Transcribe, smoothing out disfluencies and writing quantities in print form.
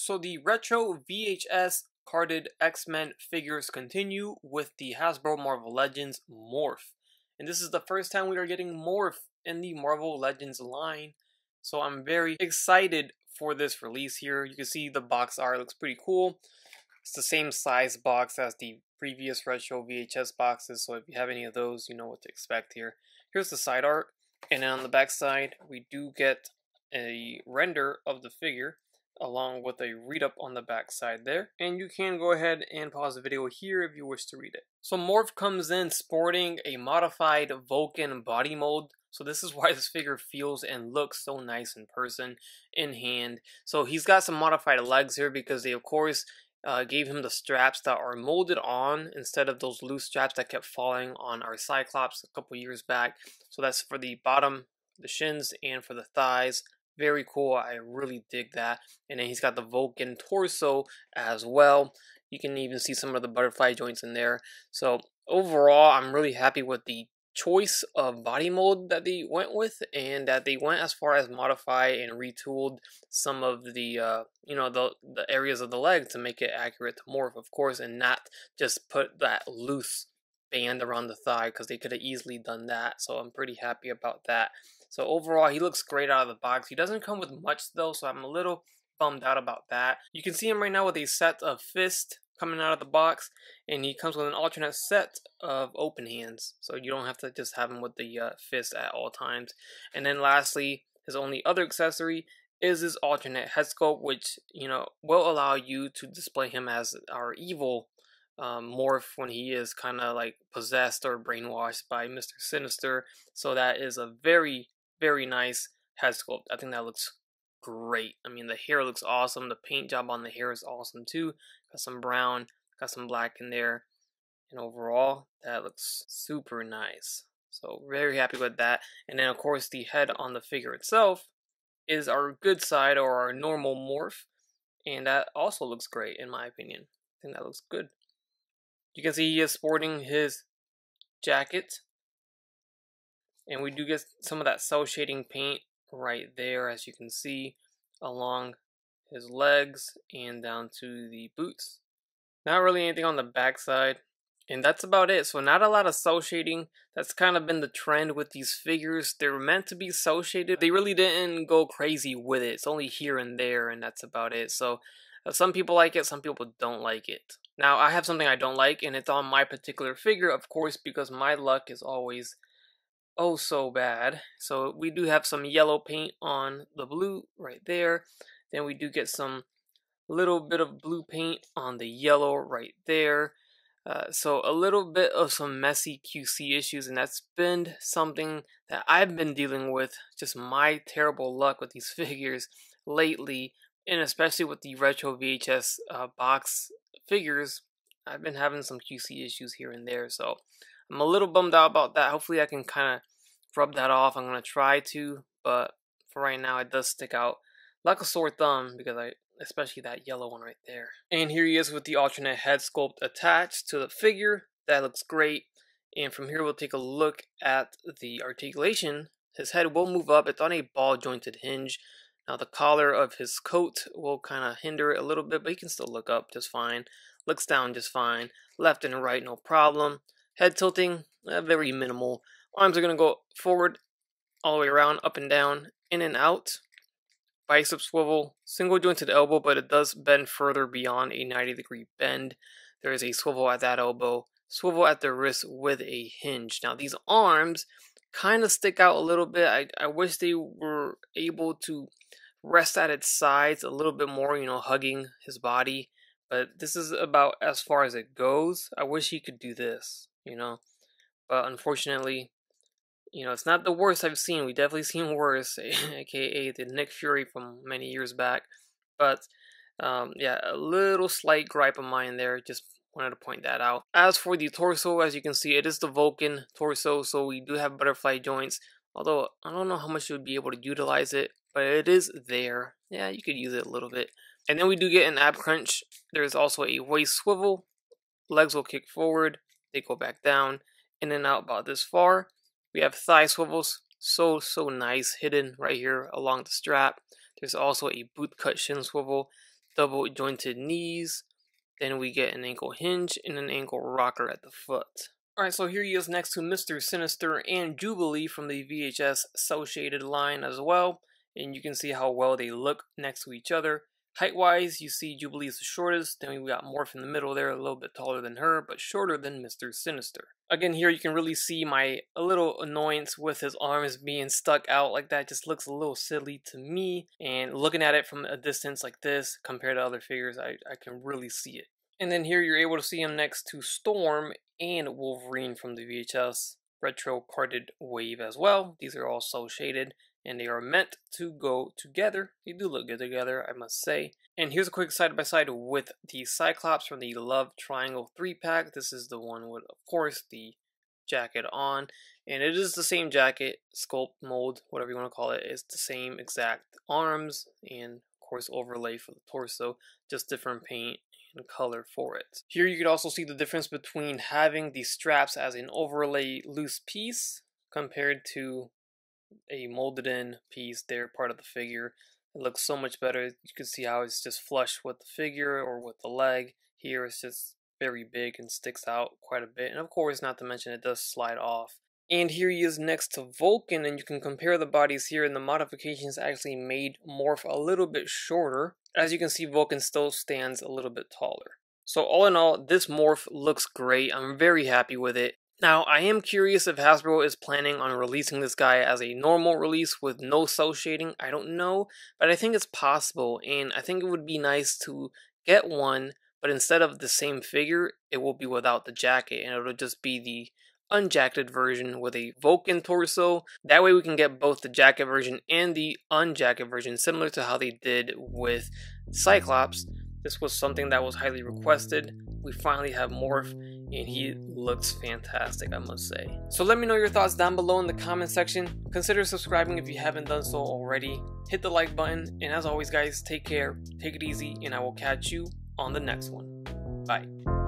So the retro VHS carded X-Men figures continue with the Hasbro Marvel Legends Morph. And this is the first time we are getting Morph in the Marvel Legends line. So I'm very excited for this release here. You can see the box art looks pretty cool. It's the same size box as the previous retro VHS boxes, so if you have any of those, you know what to expect here. Here's the side art, and then on the back side, we do get a render of the figure along with a read-up on the back side there. And you can go ahead and pause the video here if you wish to read it. So Morph comes in sporting a modified Vulcan body mold. So this is why this figure feels and looks so nice in person, in hand. So he's got some modified legs here because they, of course, gave him the straps that are molded on instead of those loose straps that kept falling on our Cyclops a couple years back. So that's for the bottom, the shins, and for the thighs. Very cool. I really dig that. And then he's got the Vulcan torso as well. You can even see some of the butterfly joints in there. So overall, I'm really happy with the choice of body mold that they went with, and that they went as far as modify and retooled some of the the areas of the leg to make it accurate to Morph, of course, and not just put that loose band around the thigh, because they could have easily done that. So I'm pretty happy about that. So overall, he looks great out of the box. He doesn't come with much though, so I'm a little bummed out about that. You can see him right now with a set of fist coming out of the box, and he comes with an alternate set of open hands, so you don't have to just have him with the fist at all times. And then lastly, his only other accessory is his alternate head sculpt, which will allow you to display him as our evil Morph when he is kind of like possessed or brainwashed by Mr. Sinister. So that is a very, very nice head sculpt. I think that looks great. I mean, the hair looks awesome. The paint job on the hair is awesome too. Got some brown, got some black in there, and overall that looks super nice. So very happy with that. And then of course the head on the figure itself is our good side, or our normal Morph, and that also looks great in my opinion. I think that looks good. You can see he is sporting his jacket, and we do get some of that cell shading paint right there, as you can see, along his legs and down to the boots. Not really anything on the back side, and that's about it. So not a lot of cell shading. That's kind of been the trend with these figures. They were meant to be cell shaded. They really didn't go crazy with it. It's only here and there, and that's about it. So some people like it, some people don't like it. Now I have something I don't like, and it's on my particular figure, of course, because my luck is always oh so bad. So we do have some yellow paint on the blue right there. Then we do get some little bit of blue paint on the yellow right there. So a little bit of some messy QC issues, and that's been something that I've been dealing with. Just my terrible luck with these figures lately, and especially with the retro VHS box figures. I've been having some QC issues here and there, so I'm a little bummed out about that. Hopefully I can kind of rub that off. I'm going to try to, but for right now it does stick out like a sore thumb, because especially that yellow one right there. And here he is with the alternate head sculpt attached to the figure. That looks great. And from here we'll take a look at the articulation. His head will move up. It's on a ball jointed hinge. Now the collar of his coat will kind of hinder it a little bit, but he can still look up just fine. Looks down just fine. Left and right, no problem. Head tilting, very minimal. Arms are going to go forward, all the way around, up and down, in and out. Bicep swivel, single jointed elbow, but it does bend further beyond a 90-degree bend. There is a swivel at that elbow, swivel at the wrist with a hinge. Now these arms kind of stick out a little bit. I wish they were able to rest at its sides a little bit more, hugging his body. But this is about as far as it goes. I wish he could do this, But unfortunately, it's not the worst I've seen. We definitely seen worse, aka the Nick Fury from many years back. But yeah, a little slight gripe of mine there. Just wanted to point that out. As for the torso, as you can see, it is the Vulcan torso, so we do have butterfly joints. Although I don't know how much you would be able to utilize it, but it is there. Yeah, you could use it a little bit. And then we do get an ab crunch. There's also a waist swivel. Legs will kick forward. They go back down. In and out about this far. We have thigh swivels. So nice. Hidden right here along the strap. There's also a boot cut shin swivel. double jointed knees. Then we get an ankle hinge and an ankle rocker at the foot. Alright, so here he is next to Mr. Sinister and Jubilee from the VHS cel shaded line as well. And you can see how well they look next to each other. Height-wise, you see Jubilee is the shortest, then we got Morph in the middle there, a little bit taller than her, but shorter than Mr. Sinister. Again, here you can really see a little annoyance with his arms being stuck out like that. Just looks a little silly to me, and looking at it from a distance like this, compared to other figures, I can really see it. And then here you're able to see him next to Storm and Wolverine from the VHS retro carded wave as well. These are all cel shaded, and they are meant to go together. They do look good together, I must say. And here's a quick side-by-side with the Cyclops from the Love Triangle 3-pack. This is the one with, of course, the jacket on. And it is the same jacket, sculpt, mold, whatever you want to call it. It's the same exact arms and, of course, overlay for the torso. Just different paint and color for it. Here you can also see the difference between having the straps as an overlay loose piece compared to a molded in piece. They're part of the figure. It looks so much better. You can see how it's just flush with the figure or with the leg. Here it's just very big and sticks out quite a bit. And of course, not to mention it does slide off. And here he is next to Vulcan, and you can compare the bodies here, and the modifications actually made Morph a little bit shorter. As you can see, Vulcan still stands a little bit taller. So all in all, this Morph looks great. I'm very happy with it. Now, I am curious if Hasbro is planning on releasing this guy as a normal release with no cel shading. I don't know, but I think it's possible, and I think it would be nice to get one, but instead of the same figure, it will be without the jacket, and it'll just be the unjacketed version with a Vulcan torso. That way we can get both the jacket version and the unjacket version, similar to how they did with Cyclops. This was something that was highly requested. We finally have Morph, and he looks fantastic, I must say. So let me know your thoughts down below in the comment section. Consider subscribing if you haven't done so already. Hit the like button, and as always guys, take care, take it easy, and I will catch you on the next one. Bye.